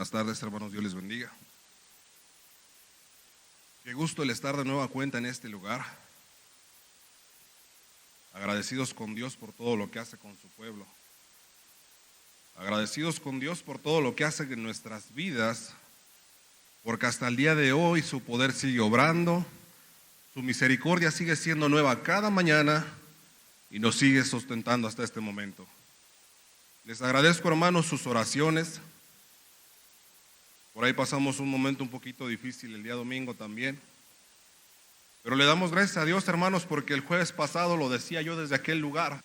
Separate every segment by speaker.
Speaker 1: Buenas tardes, hermanos, Dios les bendiga. Qué gusto el estar de nueva cuenta en este lugar. Agradecidos con Dios por todo lo que hace con su pueblo. Agradecidos con Dios por todo lo que hace en nuestras vidas, porque hasta el día de hoy su poder sigue obrando, su misericordia sigue siendo nueva cada mañana y nos sigue sustentando hasta este momento. Les agradezco, hermanos, sus oraciones. Por ahí pasamos un momento un poquito difícil el día domingo también. Pero le damos gracias a Dios, hermanos, porque el jueves pasado lo decía yo desde aquel lugar.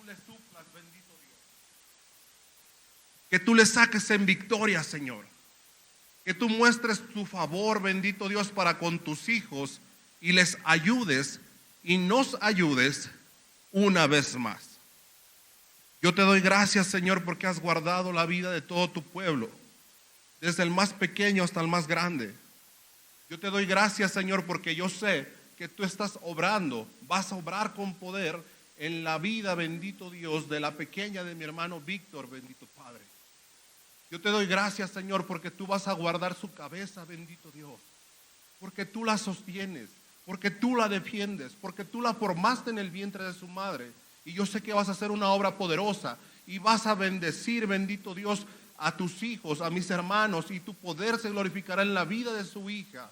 Speaker 1: Le suplas, bendito Dios. Que tú le saques en victoria, Señor. Que tú muestres tu favor, bendito Dios, para con tus hijos y les ayudes y nos ayudes una vez más. Yo te doy gracias, Señor, porque has guardado la vida de todo tu pueblo, desde el más pequeño hasta el más grande. Yo te doy gracias, Señor, porque yo sé que tú estás obrando, vas a obrar con poder en la vida, bendito Dios, de la pequeña de mi hermano Víctor, bendito Padre. Yo te doy gracias, Señor, porque tú vas a guardar su cabeza, bendito Dios, porque tú la sostienes, porque tú la defiendes, porque tú la formaste en el vientre de su madre. Y yo sé que vas a hacer una obra poderosa y vas a bendecir, bendito Dios, a tus hijos, a mis hermanos, y tu poder se glorificará en la vida de su hija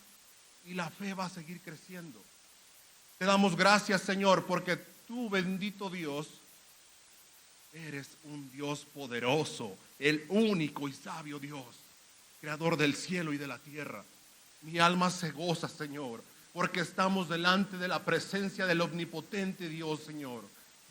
Speaker 1: y la fe va a seguir creciendo. Te damos gracias, Señor, porque tú, bendito Dios, eres un Dios poderoso, el único y sabio Dios, creador del cielo y de la tierra. Mi alma se goza, Señor, porque estamos delante de la presencia del omnipotente Dios, Señor.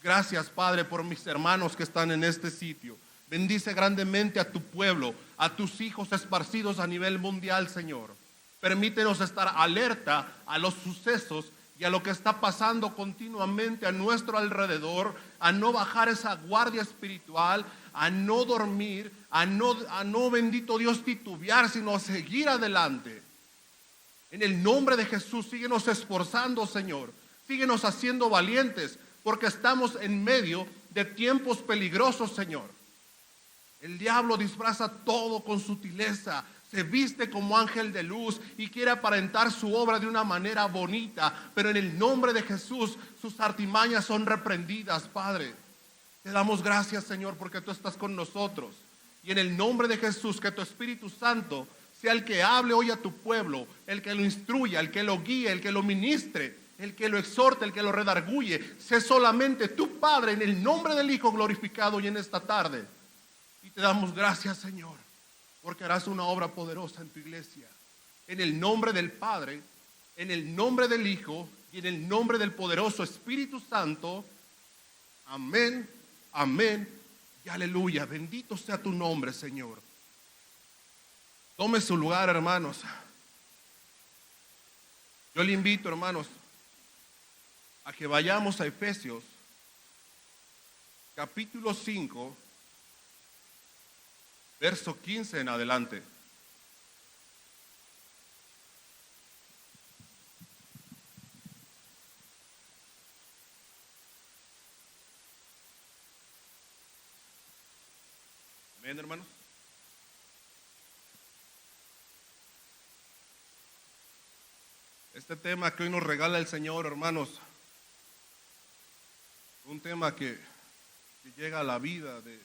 Speaker 1: Gracias, Padre, por mis hermanos que están en este sitio. Bendice grandemente a tu pueblo, a tus hijos esparcidos a nivel mundial, Señor. Permítenos estar alerta a los sucesos y a lo que está pasando continuamente a nuestro alrededor, a no bajar esa guardia espiritual, a no dormir, a no, bendito Dios, titubear, sino a seguir adelante. En el nombre de Jesús, síguenos esforzando, Señor. Síguenos haciendo valientes, porque estamos en medio de tiempos peligrosos, Señor. El diablo disfraza todo con sutileza, se viste como ángel de luz y quiere aparentar su obra de una manera bonita, pero en el nombre de Jesús sus artimañas son reprendidas, Padre. Te damos gracias, Señor, porque tú estás con nosotros. Y en el nombre de Jesús, que tu Espíritu Santo sea el que hable hoy a tu pueblo, el que lo instruya, el que lo guíe, el que lo ministre, el que lo exhorte, el que lo redarguye. Sé solamente tu Padre, en el nombre del Hijo glorificado hoy en esta tarde. Y te damos gracias, Señor, porque harás una obra poderosa en tu iglesia. En el nombre del Padre, en el nombre del Hijo Y en el nombre del poderoso Espíritu Santo, amén, amén y aleluya. Bendito sea tu nombre, Señor. Tome su lugar, hermanos. Yo le invito, hermanos, a que vayamos a Efesios, capítulo 5, verso 15 en adelante. Amén, hermanos. Este tema que hoy nos regala el Señor, hermanos, un tema que llega a la vida del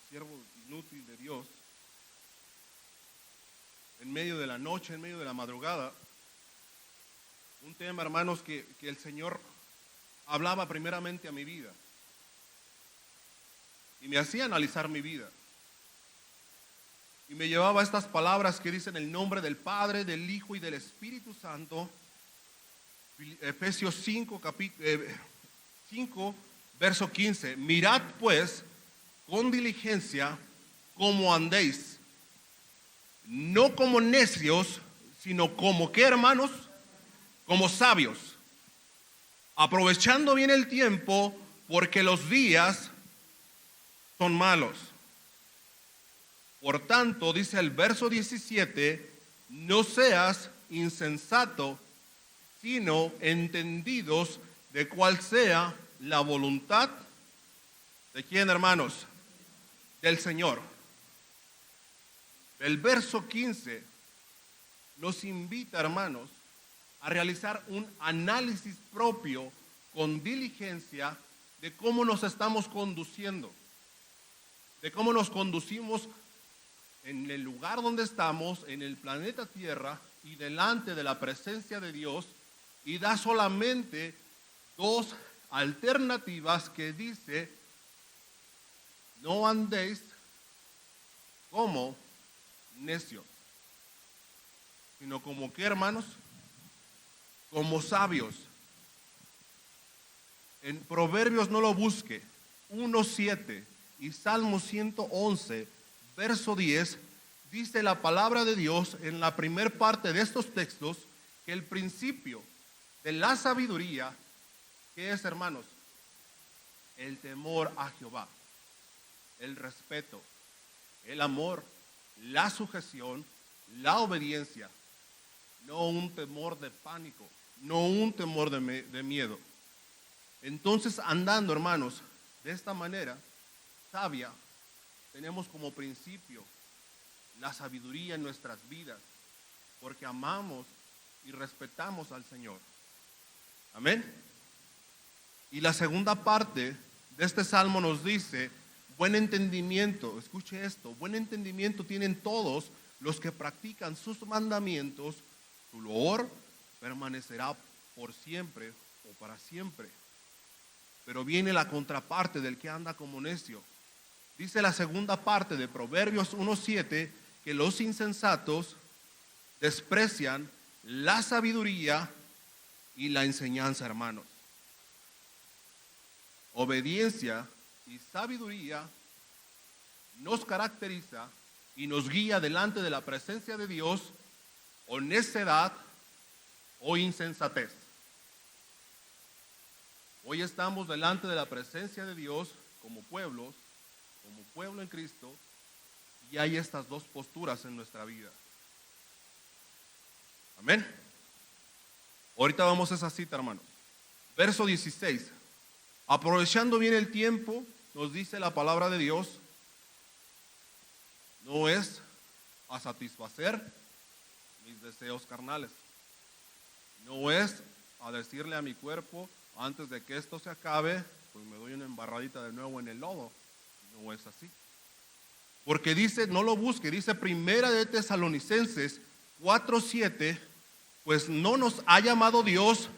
Speaker 1: siervo inútil de Dios, en medio de la noche, en medio de la madrugada. Un tema, hermanos, que el Señor hablaba primeramente a mi vida y me hacía analizar mi vida. Y me llevaba a estas palabras que dicen el nombre del Padre, del Hijo y del Espíritu Santo. Efesios 5, 5, verso 15. Mirad pues con diligencia cómo andéis, no como necios, sino como, ¿qué, hermanos? Como sabios, aprovechando bien el tiempo, porque los días son malos. Por tanto, dice el verso 17, no seas insensato, sino entendidos de cuál sea la voluntad. ¿De quién, hermanos? Del Señor. El verso 15 nos invita, hermanos, a realizar un análisis propio con diligencia de cómo nos estamos conduciendo, de cómo nos conducimos en el lugar donde estamos, en el planeta Tierra y delante de la presencia de Dios, y da solamente dos alternativas que dice: no andéis como necios, sino como, ¿qué, hermanos? Como sabios. En Proverbios, no lo busque, 1:7 y Salmo 111, verso 10, dice la palabra de Dios en la primer parte de estos textos que el principio de la sabiduría, ¿qué es, hermanos? El temor a Jehová, el respeto, el amor, la sujeción, la obediencia, no un temor de pánico, no un temor de miedo. Entonces, andando, hermanos, de esta manera sabia, tenemos como principio la sabiduría en nuestras vidas, porque amamos y respetamos al Señor. Amén. Y la segunda parte de este salmo nos dice: buen entendimiento, escuche esto, buen entendimiento tienen todos los que practican sus mandamientos, su loor permanecerá por siempre o para siempre. Pero viene la contraparte del que anda como necio. Dice la segunda parte de Proverbios 1:7 que los insensatos desprecian la sabiduría y la enseñanza, hermanos. Obediencia y sabiduría nos caracteriza y nos guía delante de la presencia de Dios, o necedad o insensatez. Hoy estamos delante de la presencia de Dios como pueblo en Cristo, y hay estas dos posturas en nuestra vida. Amén. Ahorita vamos a esa cita, hermanos. Verso 16. Aprovechando bien el tiempo, nos dice la palabra de Dios, no es a satisfacer mis deseos carnales. No es a decirle a mi cuerpo, antes de que esto se acabe, pues me doy una embarradita de nuevo en el lodo. No es así. Porque dice, no lo busque, dice Primera de Tesalonicenses 4:7, pues no nos ha llamado Dios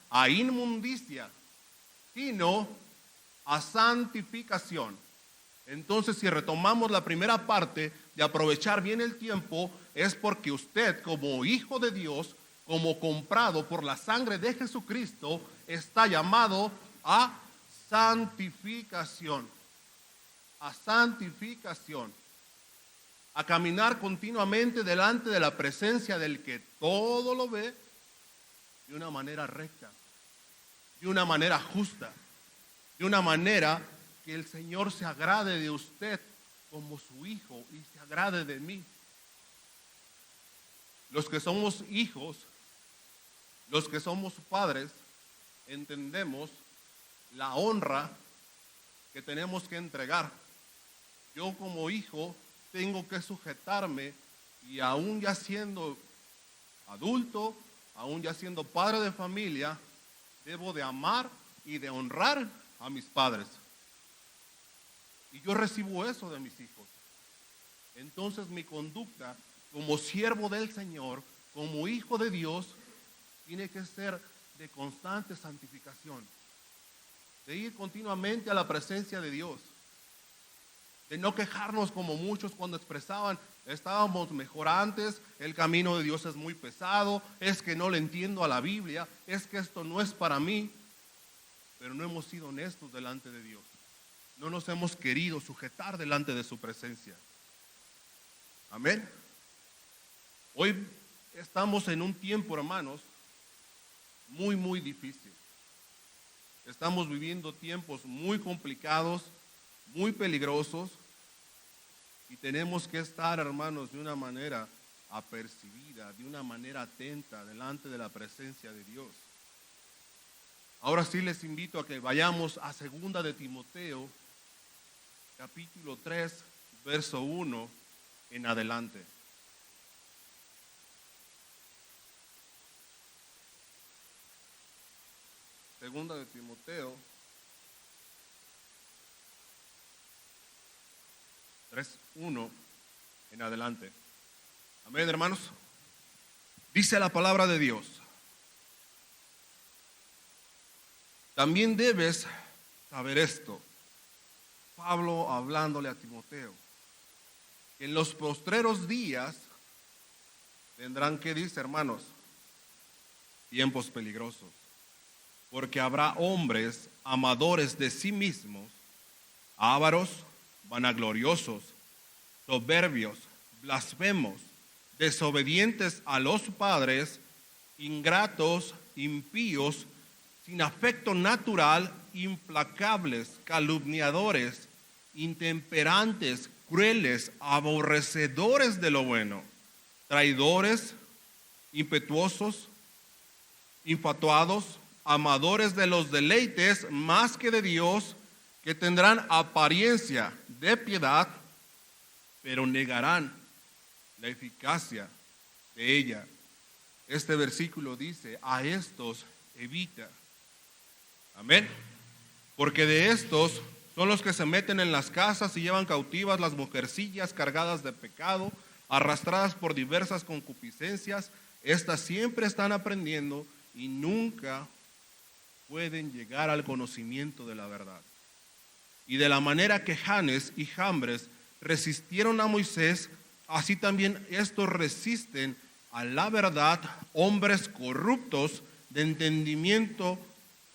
Speaker 1: a inmundicia, sino a santificación. Entonces, si retomamos la primera parte de aprovechar bien el tiempo, es porque usted, como hijo de Dios, como comprado por la sangre de Jesucristo, está llamado a santificación. A santificación. A caminar continuamente delante de la presencia del que todo lo ve de una manera recta, de una manera justa, de una manera que el Señor se agrade de usted como su hijo y se agrade de mí. Los que somos hijos, los que somos padres, entendemos la honra que tenemos que entregar. Yo como hijo tengo que sujetarme y aún ya siendo adulto, aún ya siendo padre de familia, debo de amar y de honrar a mis padres. Y yo recibo eso de mis hijos. Entonces mi conducta como siervo del Señor, como hijo de Dios, tiene que ser de constante santificación, de ir continuamente a la presencia de Dios, de no quejarnos como muchos cuando expresaban, estábamos mejor antes, el camino de Dios es muy pesado, es que no le entiendo a la Biblia, es que esto no es para mí, pero no hemos sido honestos delante de Dios, no nos hemos querido sujetar delante de su presencia. Amén. Hoy estamos en un tiempo, hermanos, muy difícil. Estamos viviendo tiempos muy complicados, muy peligrosos, y tenemos que estar, hermanos, de una manera apercibida, de una manera atenta delante de la presencia de Dios. Ahora sí les invito a que vayamos a 2 de Timoteo, capítulo 3, verso 1 en adelante. Segunda de Timoteo 3:1 en adelante. Amén, hermanos. Dice la palabra de Dios: también debes saber esto, Pablo hablándole a Timoteo, que en los postreros días tendrán, que dice, hermanos, tiempos peligrosos, porque habrá hombres amadores de sí mismos, ávaros, vanagloriosos, soberbios, blasfemos, desobedientes a los padres, ingratos, impíos, sin afecto natural, implacables, calumniadores, intemperantes, crueles, aborrecedores de lo bueno, traidores, impetuosos, infatuados, amadores de los deleites más que de Dios, que tendrán apariencia de piedad, pero negarán la eficacia de ella. Este versículo dice: a estos evita. Amén. Porque de estos son los que se meten en las casas y llevan cautivas las mujercillas cargadas de pecado, arrastradas por diversas concupiscencias. Estas siempre están aprendiendo y nunca pueden llegar al conocimiento de la verdad. Y de la manera que Janes y Jambres resistieron a Moisés, así también estos resisten a la verdad, hombres corruptos de entendimiento,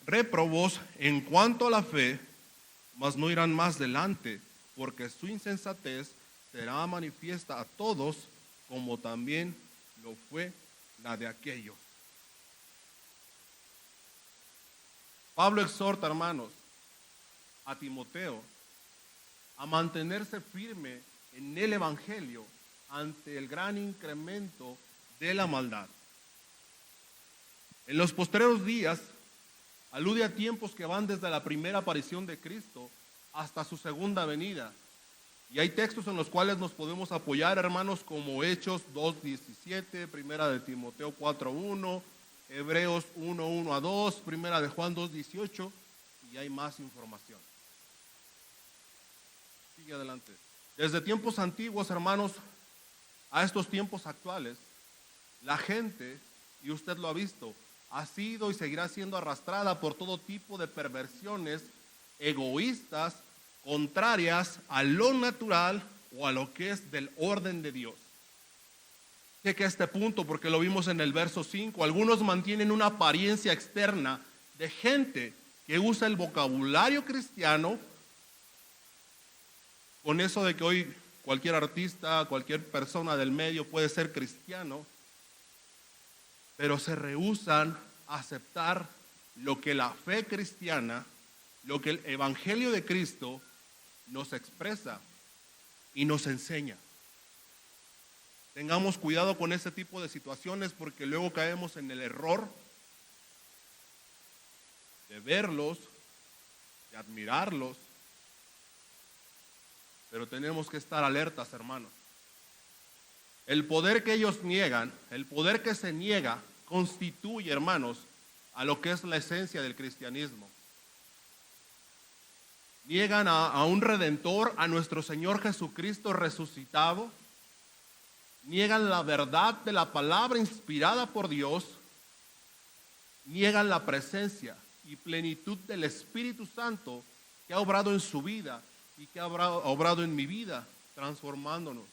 Speaker 1: réprobos en cuanto a la fe, mas no irán más adelante, porque su insensatez será manifiesta a todos, como también lo fue la de aquellos. Pablo exhorta, hermanos, a Timoteo a mantenerse firme en el Evangelio ante el gran incremento de la maldad. En los postreros días alude a tiempos que van desde la primera aparición de Cristo hasta su segunda venida. Y hay textos en los cuales nos podemos apoyar, hermanos, como Hechos 2:17, Primera de Timoteo 4:1, Hebreos 1:1-2, Primera de Juan 2:18, y hay más información. Sigue adelante. Desde tiempos antiguos, hermanos, a estos tiempos actuales, la gente, y usted lo ha visto, ha sido y seguirá siendo arrastrada por todo tipo de perversiones egoístas, contrarias a lo natural o a lo que es del orden de Dios. Cheque este punto porque lo vimos en el verso 5. Algunos mantienen una apariencia externa de gente que usa el vocabulario cristiano con eso de que hoy cualquier artista, cualquier persona del medio puede ser cristiano, pero se rehúsan a aceptar lo que la fe cristiana, lo que el Evangelio de Cristo nos expresa y nos enseña. Tengamos cuidado con ese tipo de situaciones porque luego caemos en el error de verlos, de admirarlos, pero tenemos que estar alertas, hermanos. El poder que ellos niegan, el poder que se niega, constituye, hermanos, a lo que es la esencia del cristianismo. Niegan a un redentor, a nuestro Señor Jesucristo resucitado. Niegan la verdad de la palabra inspirada por Dios. Niegan la presencia y plenitud del Espíritu Santo que ha obrado en su vida y que ha obrado en mi vida, transformándonos.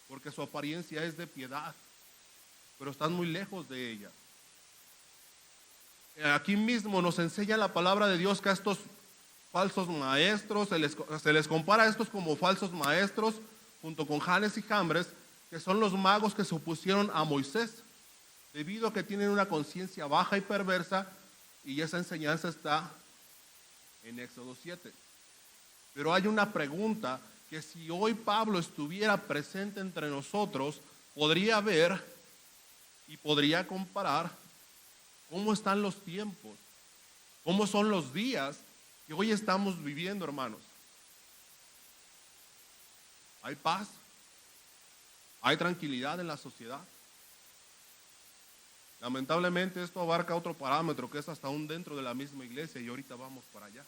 Speaker 1: Porque su apariencia es de piedad, pero están muy lejos de ella. Aquí mismo nos enseña la palabra de Dios que a estos falsos maestros, se les compara a estos como falsos maestros, junto con Janes y Jambres, que son los magos que se opusieron a Moisés, debido a que tienen una conciencia baja y perversa, y esa enseñanza está en Éxodo 7. Pero hay una pregunta que si hoy Pablo estuviera presente entre nosotros, podría ver y podría comparar cómo están los tiempos, cómo son los días que hoy estamos viviendo, hermanos. Hay paz, hay tranquilidad en la sociedad. Lamentablemente esto abarca otro parámetro que es hasta aún dentro de la misma iglesia y ahorita vamos para allá.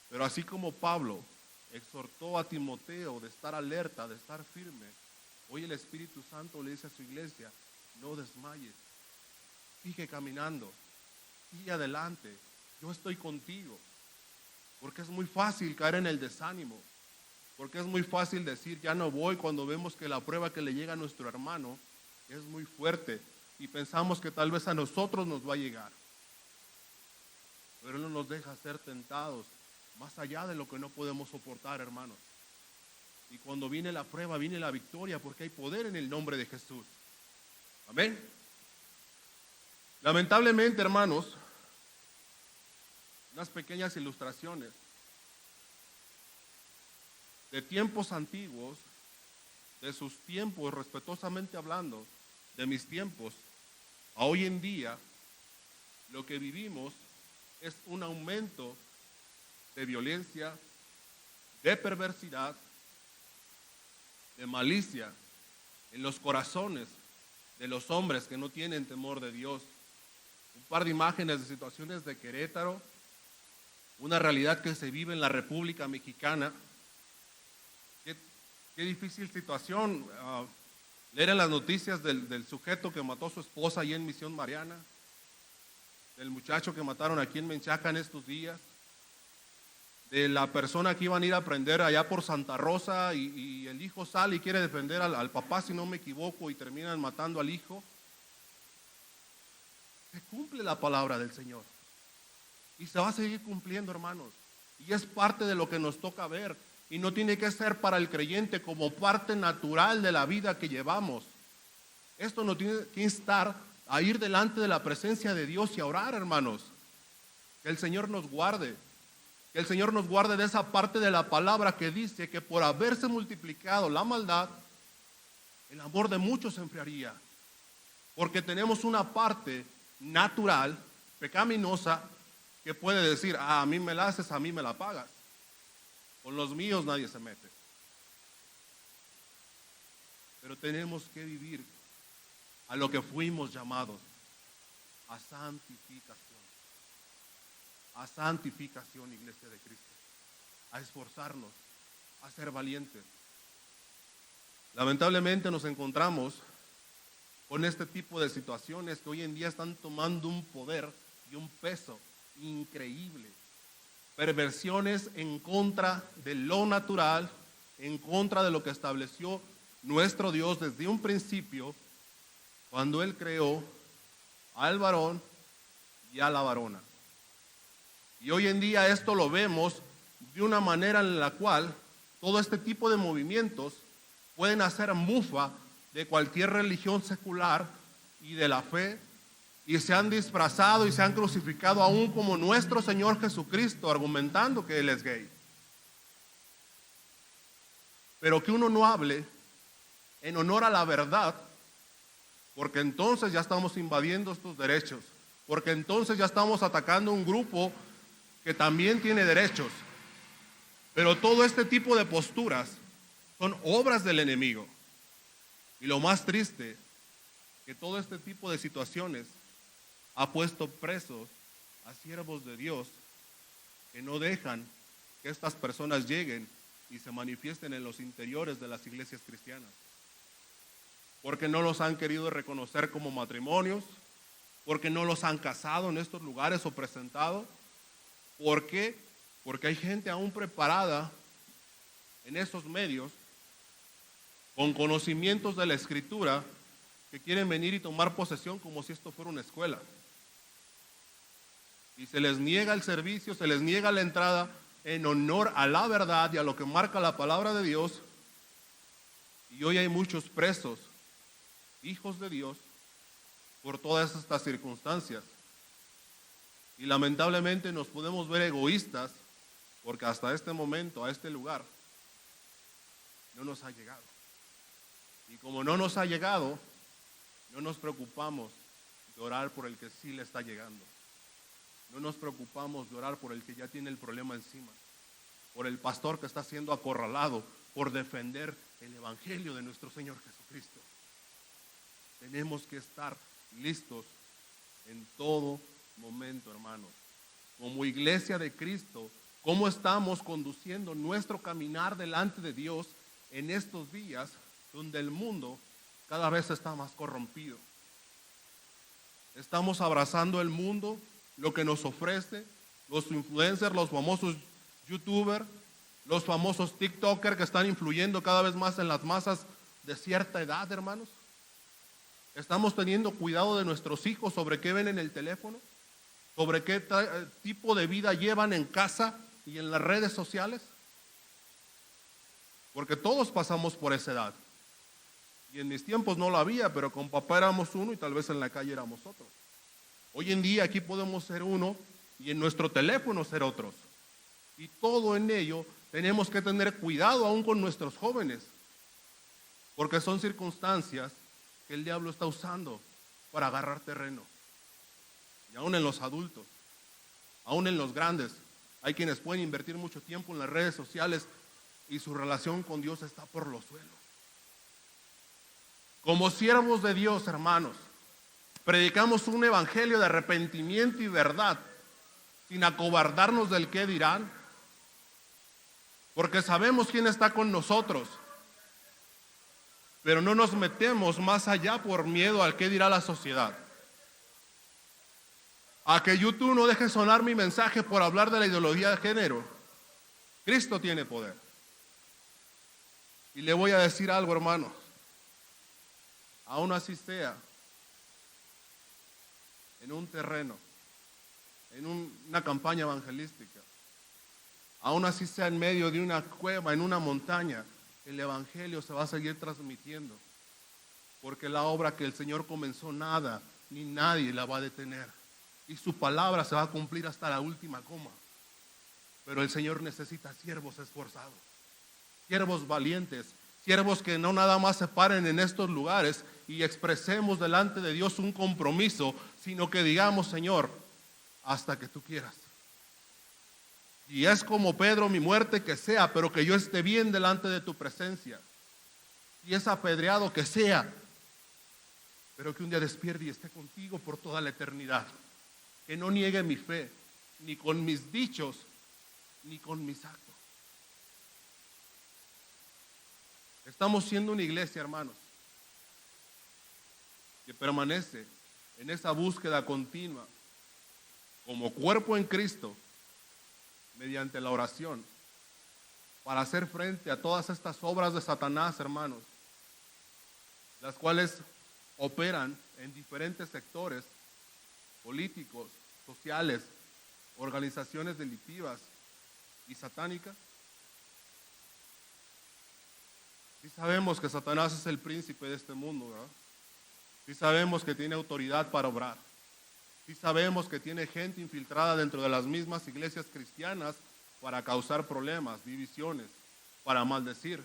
Speaker 1: Pero así como Pablo exhortó a Timoteo de estar alerta, de estar firme, hoy el Espíritu Santo le dice a su iglesia, no desmayes, sigue caminando, sigue adelante, yo estoy contigo. Porque es muy fácil caer en el desánimo, porque es muy fácil decir ya no voy cuando vemos que la prueba que le llega a nuestro hermano es muy fuerte y pensamos que tal vez a nosotros nos va a llegar. Pero Él no nos deja ser tentados más allá de lo que no podemos soportar, hermanos. Y cuando viene la prueba, viene la victoria, porque hay poder en el nombre de Jesús. Amén. Lamentablemente, hermanos, unas pequeñas ilustraciones de tiempos antiguos, de sus tiempos, respetuosamente hablando, de mis tiempos, a hoy en día, lo que vivimos es un aumento de violencia, de perversidad, de malicia en los corazones de los hombres que no tienen temor de Dios. Un par de imágenes de situaciones de Querétaro, una realidad que se vive en la República Mexicana. Qué difícil situación. Leer en las noticias del sujeto que mató a su esposa allí en Misión Mariana, del muchacho que mataron aquí en Menchaca en estos días, de la persona que iban a ir a prender allá por Santa Rosa y el hijo sale y quiere defender al papá, si no me equivoco, y terminan matando al hijo. Se cumple la palabra del Señor y se va a seguir cumpliendo, hermanos, y es parte de lo que nos toca ver y no tiene que ser para el creyente como parte natural de la vida que llevamos. Esto nos tiene que instar a ir delante de la presencia de Dios y a orar, hermanos, que el Señor nos guarde. Que el Señor nos guarde de esa parte de la palabra que dice que por haberse multiplicado la maldad, el amor de muchos se enfriaría. Porque tenemos una parte natural, pecaminosa, que puede decir, a mí me la haces, a mí me la pagas. Con los míos nadie se mete. Pero tenemos que vivir a lo que fuimos llamados, a santificación. A santificación, iglesia de Cristo, a esforzarnos, a ser valientes. Lamentablemente nos encontramos con este tipo de situaciones que hoy en día están tomando un poder y un peso increíble. Perversiones en contra de lo natural, en contra de lo que estableció nuestro Dios desde un principio, cuando Él creó al varón y a la varona. Y hoy en día esto lo vemos de una manera en la cual todo este tipo de movimientos pueden hacer mufa de cualquier religión secular y de la fe, y se han disfrazado y se han crucificado aún como nuestro Señor Jesucristo, argumentando que Él es gay. Pero que uno no hable en honor a la verdad, porque entonces ya estamos invadiendo estos derechos, porque entonces ya estamos atacando un grupo que también tiene derechos. Pero todo este tipo de posturas son obras del enemigo. Y lo más triste, que todo este tipo de situaciones ha puesto presos a siervos de Dios que no dejan que estas personas lleguen y se manifiesten en los interiores de las iglesias cristianas. Porque no los han querido reconocer como matrimonios, porque no los han casado en estos lugares o presentado. ¿Por qué? Porque hay gente aún preparada en estos medios con conocimientos de la Escritura que quieren venir y tomar posesión como si esto fuera una escuela. Y se les niega el servicio, se les niega la entrada en honor a la verdad y a lo que marca la palabra de Dios. Y hoy hay muchos presos, hijos de Dios, por todas estas circunstancias. Y lamentablemente nos podemos ver egoístas porque hasta este momento, a este lugar, no nos ha llegado. Y como no nos ha llegado, no nos preocupamos de orar por el que sí le está llegando. No nos preocupamos de orar por el que ya tiene el problema encima, por el pastor que está siendo acorralado por defender el evangelio de nuestro Señor Jesucristo. Tenemos que estar listos en todo momento, hermanos. Como iglesia de Cristo, ¿cómo estamos conduciendo nuestro caminar delante de Dios en estos días donde el mundo cada vez está más corrompido? Estamos abrazando el mundo, lo que nos ofrece, los influencers, los famosos youtubers, los famosos tiktokers que están influyendo cada vez más en las masas de cierta edad, hermanos. Estamos teniendo cuidado de nuestros hijos sobre qué ven en el teléfono, sobre qué tipo de vida llevan en casa y en las redes sociales. Porque todos pasamos por esa edad. Y en mis tiempos no lo había, pero con papá éramos uno y tal vez en la calle éramos otros. Hoy en día aquí podemos ser uno y en nuestro teléfono ser otros. Y todo en ello tenemos que tener cuidado aún con nuestros jóvenes, porque son circunstancias que el diablo está usando para agarrar terreno. Y aún en los adultos, aún en los grandes, hay quienes pueden invertir mucho tiempo en las redes sociales y su relación con Dios está por los suelos. Como siervos de Dios, hermanos, predicamos un evangelio de arrepentimiento y verdad, sin acobardarnos del qué dirán, porque sabemos quién está con nosotros, pero no nos metemos más allá por miedo al qué dirá la sociedad. A que YouTube no deje sonar mi mensaje por hablar de la ideología de género. Cristo tiene poder. Y le voy a decir algo, hermanos. Aún así sea en un terreno, en una campaña evangelística, aún así sea en medio de una cueva, en una montaña, el evangelio se va a seguir transmitiendo, porque la obra que el Señor comenzó, nada ni nadie la va a detener, y su palabra se va a cumplir hasta la última coma. Pero el Señor necesita siervos esforzados, siervos valientes, siervos que no nada más se paren en estos lugares y expresemos delante de Dios un compromiso, sino que digamos: Señor, hasta que tú quieras. Y es como Pedro, mi muerte que sea, pero que yo esté bien delante de tu presencia. Y es apedreado que sea, pero que un día despierte y esté contigo por toda la eternidad. Que no niegue mi fe, ni con mis dichos, ni con mis actos. Estamos siendo una iglesia, hermanos, que permanece en esa búsqueda continua como cuerpo en Cristo, mediante la oración, para hacer frente a todas estas obras de Satanás, hermanos, las cuales operan en diferentes sectores políticos, sociales, organizaciones delictivas y satánicas. Sí sabemos que Satanás es el príncipe de este mundo, ¿verdad? Sí sabemos que tiene autoridad para obrar. Sí sabemos que tiene gente infiltrada dentro de las mismas iglesias cristianas para causar problemas, divisiones, para maldecir.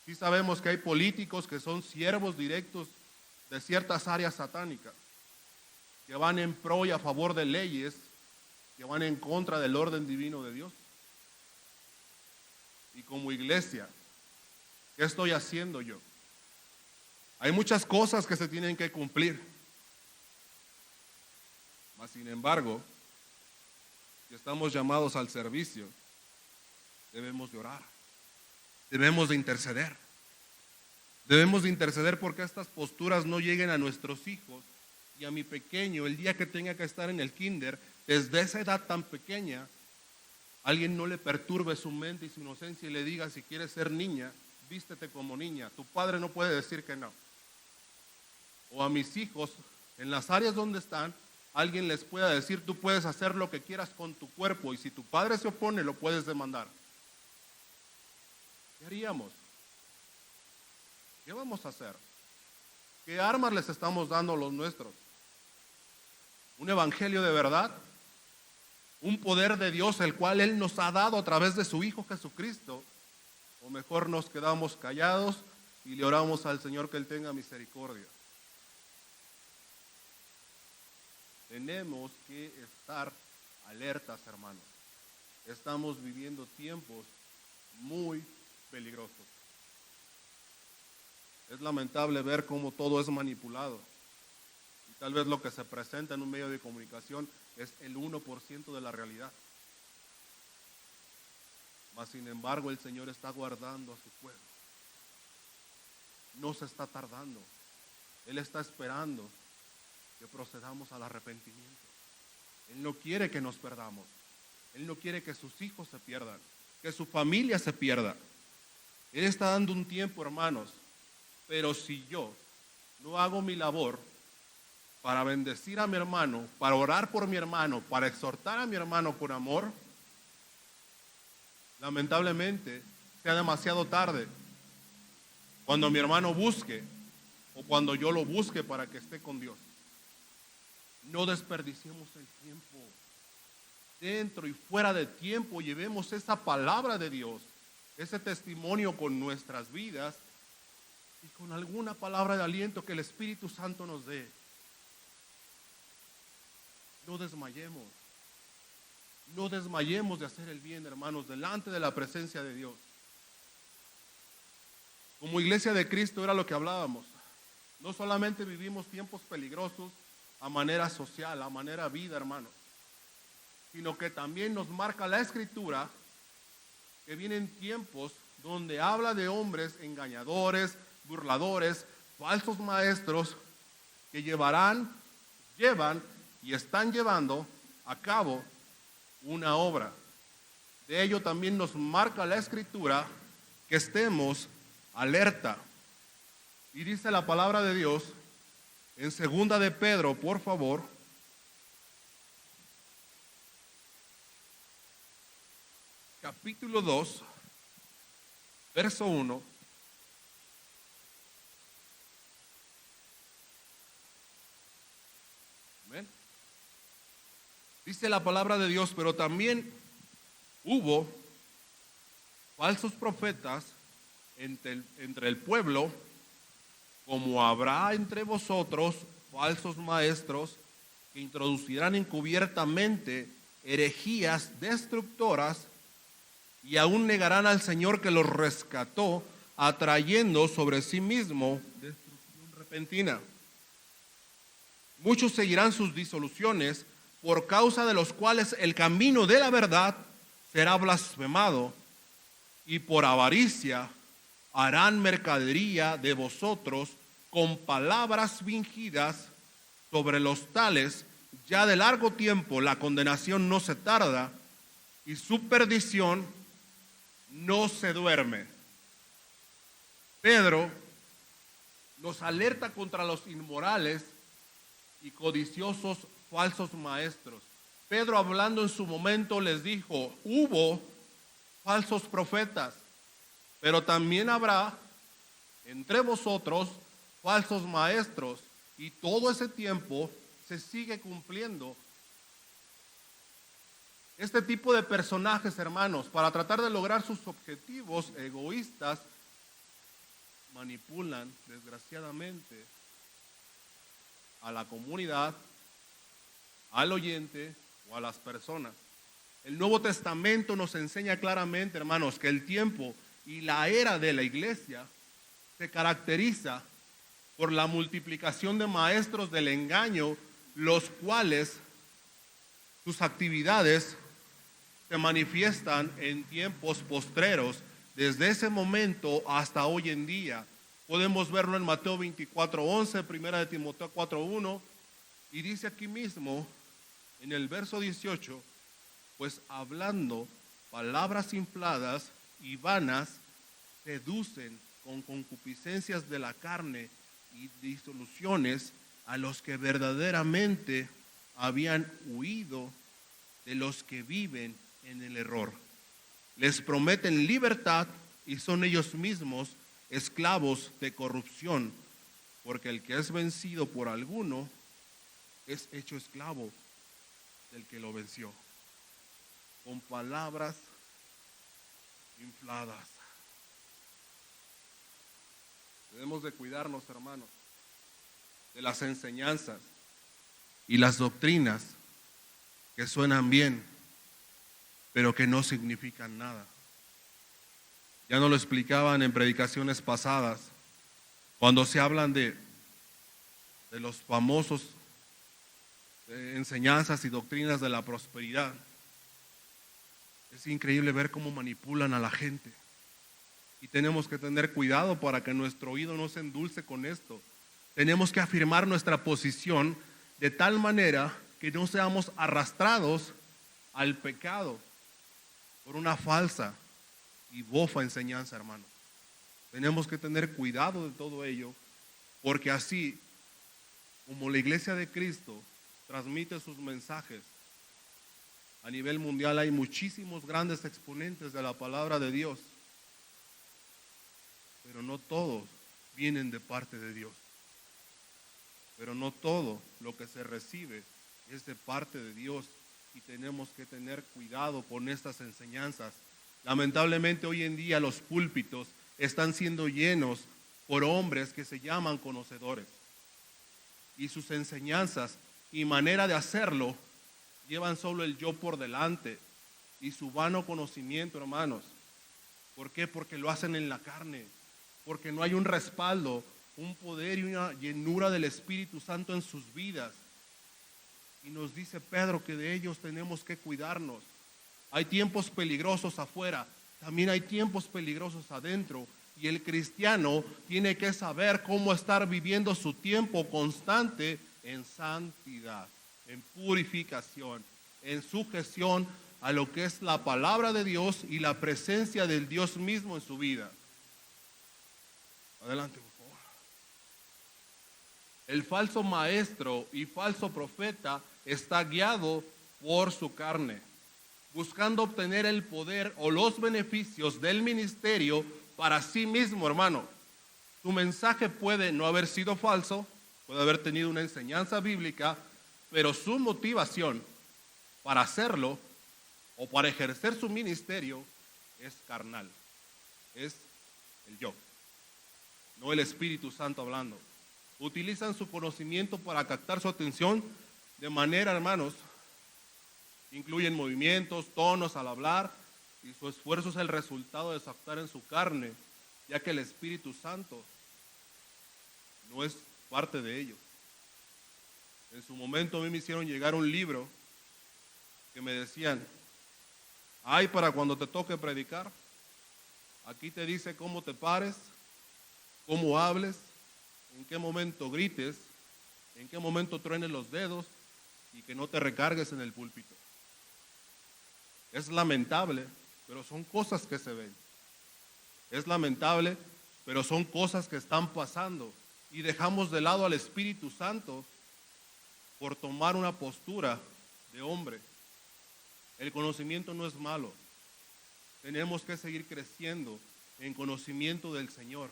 Speaker 1: Sí sabemos que hay políticos que son siervos directos de ciertas áreas satánicas, que van en pro y a favor de leyes, que van en contra del orden divino de Dios. Y como iglesia, ¿qué estoy haciendo yo? Hay muchas cosas que se tienen que cumplir. Mas, sin embargo, si estamos llamados al servicio, debemos de orar, debemos de interceder. Debemos de interceder porque estas posturas no lleguen a nuestros hijos y a mi pequeño el día que tenga que estar en el kinder. Desde esa edad tan pequeña, alguien no le perturbe su mente y su inocencia y le diga: si quieres ser niña, vístete como niña. Tu padre no puede decir que no. O a mis hijos, en las áreas donde están, alguien les pueda decir: tú puedes hacer lo que quieras con tu cuerpo, y si tu padre se opone, lo puedes demandar. ¿Qué haríamos? ¿Qué vamos a hacer? ¿Qué armas les estamos dando a los nuestros? ¿Un evangelio de verdad? ¿Un poder de Dios el cual Él nos ha dado a través de su Hijo Jesucristo? ¿O mejor nos quedamos callados y le oramos al Señor que Él tenga misericordia? Tenemos que estar alertas, hermanos. Estamos viviendo tiempos muy peligrosos. Es lamentable ver cómo todo es manipulado. Y tal vez lo que se presenta en un medio de comunicación es el 1% de la realidad. Mas, sin embargo, el Señor está guardando a su pueblo. No se está tardando. Él está esperando que procedamos al arrepentimiento. Él no quiere que nos perdamos. Él no quiere que sus hijos se pierdan, que su familia se pierda. Él está dando un tiempo, hermanos. Pero si yo no hago mi labor para bendecir a mi hermano, para orar por mi hermano, para exhortar a mi hermano con amor, lamentablemente sea demasiado tarde cuando mi hermano busque o cuando yo lo busque para que esté con Dios. No desperdiciemos el tiempo. Dentro y fuera de tiempo llevemos esa palabra de Dios, ese testimonio con nuestras vidas y con alguna palabra de aliento que el Espíritu Santo nos dé. No desmayemos. No desmayemos de hacer el bien, hermanos, delante de la presencia de Dios. Como iglesia de Cristo era lo que hablábamos. No solamente vivimos tiempos peligrosos a manera social, a manera vida, hermanos, sino que también nos marca la Escritura que vienen tiempos donde habla de hombres engañadores, burladores, falsos maestros que llevan y están llevando a cabo una obra. De ello también nos marca la Escritura que estemos alerta. Y dice la palabra de Dios en 2 de Pedro, por favor, capítulo 2, verso 1. Amén. Dice la palabra de Dios: pero también hubo falsos profetas entre el pueblo, como habrá entre vosotros falsos maestros que introducirán encubiertamente herejías destructoras y aún negarán al Señor que los rescató, atrayendo sobre sí mismo destrucción repentina. Muchos seguirán sus disoluciones, por causa de los cuales el camino de la verdad será blasfemado, y por avaricia harán mercadería de vosotros con palabras fingidas. Sobre los tales ya de largo tiempo la condenación no se tarda, y su perdición no se duerme. Pedro nos alerta contra los inmorales y codiciosos falsos maestros. Pedro, hablando en su momento, les dijo, hubo falsos profetas, pero también habrá entre vosotros falsos maestros, y todo ese tiempo se sigue cumpliendo. Este tipo de personajes, hermanos, para tratar de lograr sus objetivos egoístas, manipulan, desgraciadamente, a la comunidad, al oyente o a las personas. El Nuevo Testamento nos enseña claramente, hermanos, que el tiempo y la era de la iglesia se caracteriza por la multiplicación de maestros del engaño, los cuales sus actividades se manifiestan en tiempos postreros, desde ese momento hasta hoy en día. Podemos verlo en Mateo 24:11, primera de Timoteo 4:1, y dice aquí mismo, en el verso 18, pues hablando palabras infladas y vanas, seducen con concupiscencias de la carne y disoluciones a los que verdaderamente habían huido de los que viven en el error. Les prometen libertad y son ellos mismos esclavos de corrupción, porque el que es vencido por alguno es hecho esclavo del que lo venció. Con palabras infladas. Debemos de cuidarnos, hermanos, de las enseñanzas y las doctrinas que suenan bien, pero que no significan nada. Ya nos lo explicaban en predicaciones pasadas, cuando se hablan de los famosos enseñanzas y doctrinas de la prosperidad. Es increíble ver cómo manipulan a la gente. Y tenemos que tener cuidado para que nuestro oído no se endulce con esto. Tenemos que afirmar nuestra posición de tal manera que no seamos arrastrados al pecado por una falsa y bofa enseñanza, hermano. Tenemos que tener cuidado de todo ello, porque así como la Iglesia de Cristo transmite sus mensajes a nivel mundial, hay muchísimos grandes exponentes de la palabra de Dios, pero no todos vienen de parte de Dios. Pero no todo lo que se recibe es de parte de Dios, y tenemos que tener cuidado con estas enseñanzas. Lamentablemente hoy en día los púlpitos están siendo llenos por hombres que se llaman conocedores, y sus enseñanzas y manera de hacerlo llevan solo el yo por delante y su vano conocimiento, hermanos. ¿Por qué? Porque lo hacen en la carne, porque no hay un respaldo, un poder y una llenura del Espíritu Santo en sus vidas. Y nos dice Pedro que de ellos tenemos que cuidarnos. Hay tiempos peligrosos afuera, también hay tiempos peligrosos adentro, y el cristiano tiene que saber cómo estar viviendo su tiempo constante en santidad, en purificación, en sujeción a lo que es la palabra de Dios y la presencia del Dios mismo en su vida. Adelante, por favor. El falso maestro y falso profeta está guiado por su carne, buscando obtener el poder o los beneficios del ministerio para sí mismo, hermano. Su mensaje puede no haber sido falso, puede haber tenido una enseñanza bíblica, pero su motivación para hacerlo o para ejercer su ministerio es carnal, es el yo, no el Espíritu Santo hablando. Utilizan su conocimiento para captar su atención de manera, hermanos, incluyen movimientos, tonos al hablar, y su esfuerzo es el resultado de captar en su carne, ya que el Espíritu Santo no es parte de ellos. En su momento a mí me hicieron llegar un libro que me decían, ay, para cuando te toque predicar, aquí te dice cómo te pares, cómo hables, en qué momento grites, en qué momento truenes los dedos y que no te recargues en el púlpito. Es lamentable, pero son cosas que se ven. Es lamentable, pero son cosas que están pasando. y dejamos de lado al Espíritu Santo por tomar una postura de hombre. El conocimiento no es malo. Tenemos que seguir creciendo en conocimiento del Señor,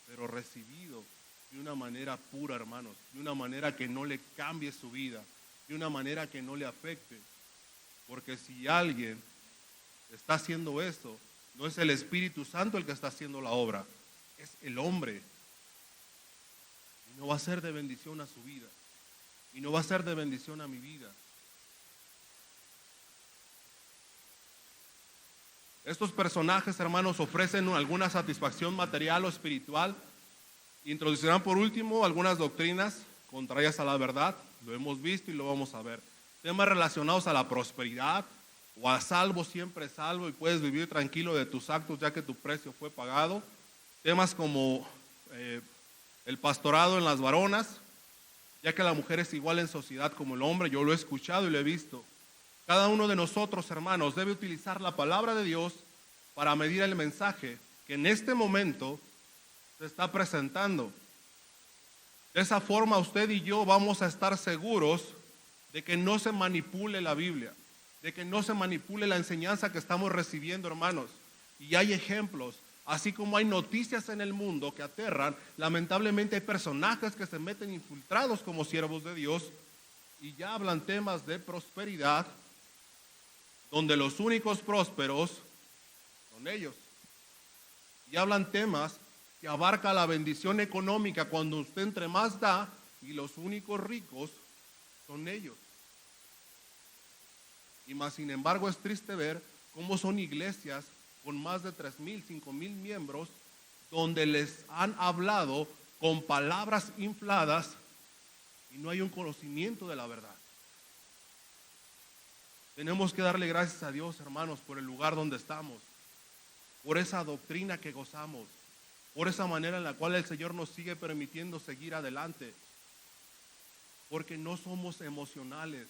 Speaker 1: pero recibido de una manera pura, hermanos, de una manera que no le cambie su vida, de una manera que no le afecte. Porque si alguien está haciendo esto, no es el Espíritu Santo el que está haciendo la obra, es el hombre. Y no va a ser de bendición a su vida, y no va a ser de bendición a mi vida. Estos personajes, hermanos, ofrecen alguna satisfacción material o espiritual. Introducirán por último algunas doctrinas contrarias a la verdad. Lo hemos visto y lo vamos a ver. Temas relacionados a la prosperidad o a salvo, siempre salvo y puedes vivir tranquilo de tus actos ya que tu precio fue pagado. Temas como el pastorado en las varonas, ya que la mujer es igual en sociedad como el hombre. Yo lo he escuchado y lo he visto. Cada uno de nosotros, hermanos, debe utilizar la palabra de Dios para medir el mensaje que en este momento se está presentando. De esa forma usted y yo vamos a estar seguros de que no se manipule la Biblia, de que no se manipule la enseñanza que estamos recibiendo, hermanos. Y hay ejemplos, así como hay noticias en el mundo que aterran, lamentablemente hay personajes que se meten infiltrados como siervos de Dios y ya hablan temas de prosperidad, donde los únicos prósperos son ellos. Y hablan temas que abarca la bendición económica cuando usted entre más da y los únicos ricos son ellos. Y más sin embargo es triste ver cómo son iglesias con más de 3,000, 5,000 miembros donde les han hablado con palabras infladas y no hay un conocimiento de la verdad. Tenemos que darle gracias a Dios, hermanos, por el lugar donde estamos, por esa doctrina que gozamos, por esa manera en la cual el Señor nos sigue permitiendo seguir adelante, porque no somos emocionales,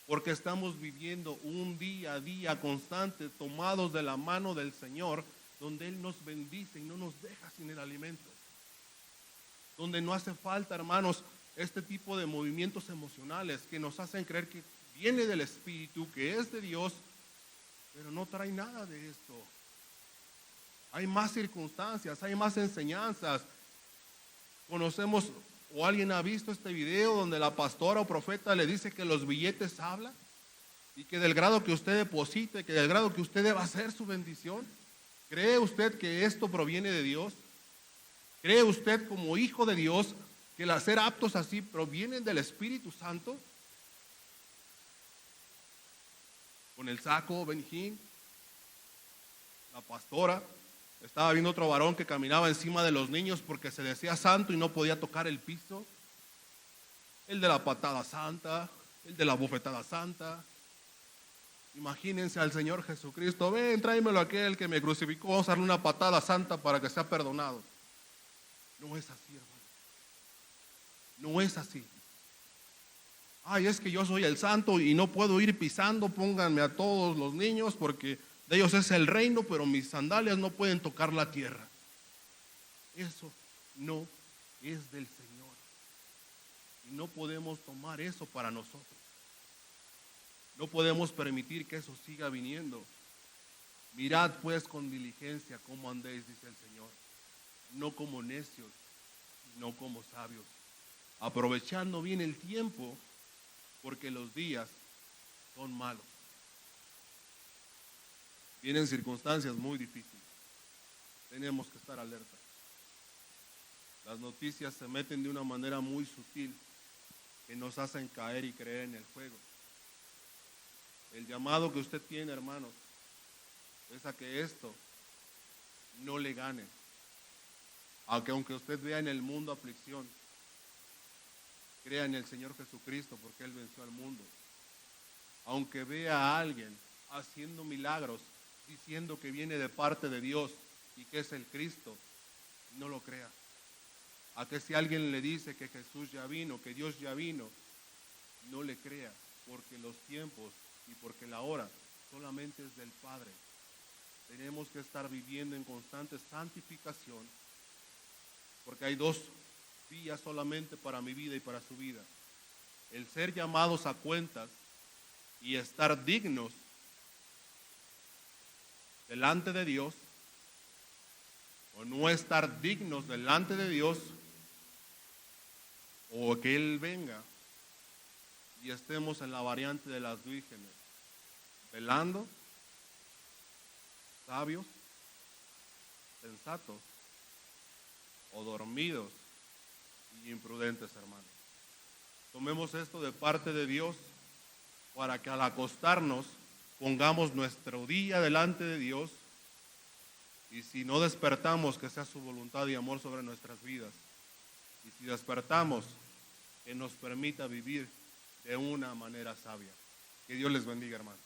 Speaker 1: porque estamos viviendo un día a día constante, tomados de la mano del Señor, donde Él nos bendice y no nos deja sin el alimento, donde no hace falta, hermanos, este tipo de movimientos emocionales que nos hacen creer que viene del Espíritu, que es de Dios, pero no trae nada de esto. Hay más circunstancias, hay más enseñanzas. Conocemos o alguien ha visto este video donde la pastora o profeta le dice que los billetes hablan y que del grado que usted deposite, que del grado que usted deba hacer su bendición. ¿Cree usted que esto proviene de Dios? ¿Cree usted como hijo de Dios que el hacer aptos así provienen del Espíritu Santo? Con el saco, Benjín, la pastora, estaba viendo otro varón que caminaba encima de los niños porque se decía santo y no podía tocar el piso. El de la patada santa, el de la bofetada santa. Imagínense al Señor Jesucristo, ven, tráemelo a aquel que me crucificó, vamos a darle una patada santa para que sea perdonado. No es así, hermano. No es así. Ay, es que yo soy el santo y no puedo ir pisando, pónganme a todos los niños porque de ellos es el reino, pero mis sandalias no pueden tocar la tierra. Eso no es del Señor. Y no podemos tomar eso para nosotros. No podemos permitir que eso siga viniendo. Mirad pues con diligencia cómo andéis, dice el Señor, no como necios, no como sabios, aprovechando bien el tiempo, porque los días son malos. Vienen circunstancias muy difíciles. Tenemos que estar alerta. Las noticias se meten de una manera muy sutil que nos hacen caer y creer en el juego. El llamado que usted tiene, hermanos, es a que esto no le gane. Aunque usted vea en el mundo aflicción, crea en el Señor Jesucristo porque Él venció al mundo. Aunque vea a alguien haciendo milagros, diciendo que viene de parte de Dios y que es el Cristo, no lo crea. A que si alguien le dice que Jesús ya vino, que Dios ya vino, no le crea, porque los tiempos y porque la hora solamente es del Padre. Tenemos que estar viviendo en constante santificación porque hay dos vías solamente para mi vida y para su vida: el ser llamados a cuentas y estar dignos delante de Dios, o no estar dignos delante de Dios, o que Él venga y estemos en la variante de las vírgenes, velando, sabios, sensatos, o dormidos y imprudentes, hermanos. Tomemos esto de parte de Dios para que al acostarnos pongamos nuestro día delante de Dios, y si no despertamos, que sea su voluntad y amor sobre nuestras vidas, y si despertamos, que nos permita vivir de una manera sabia. Que Dios les bendiga, hermanos.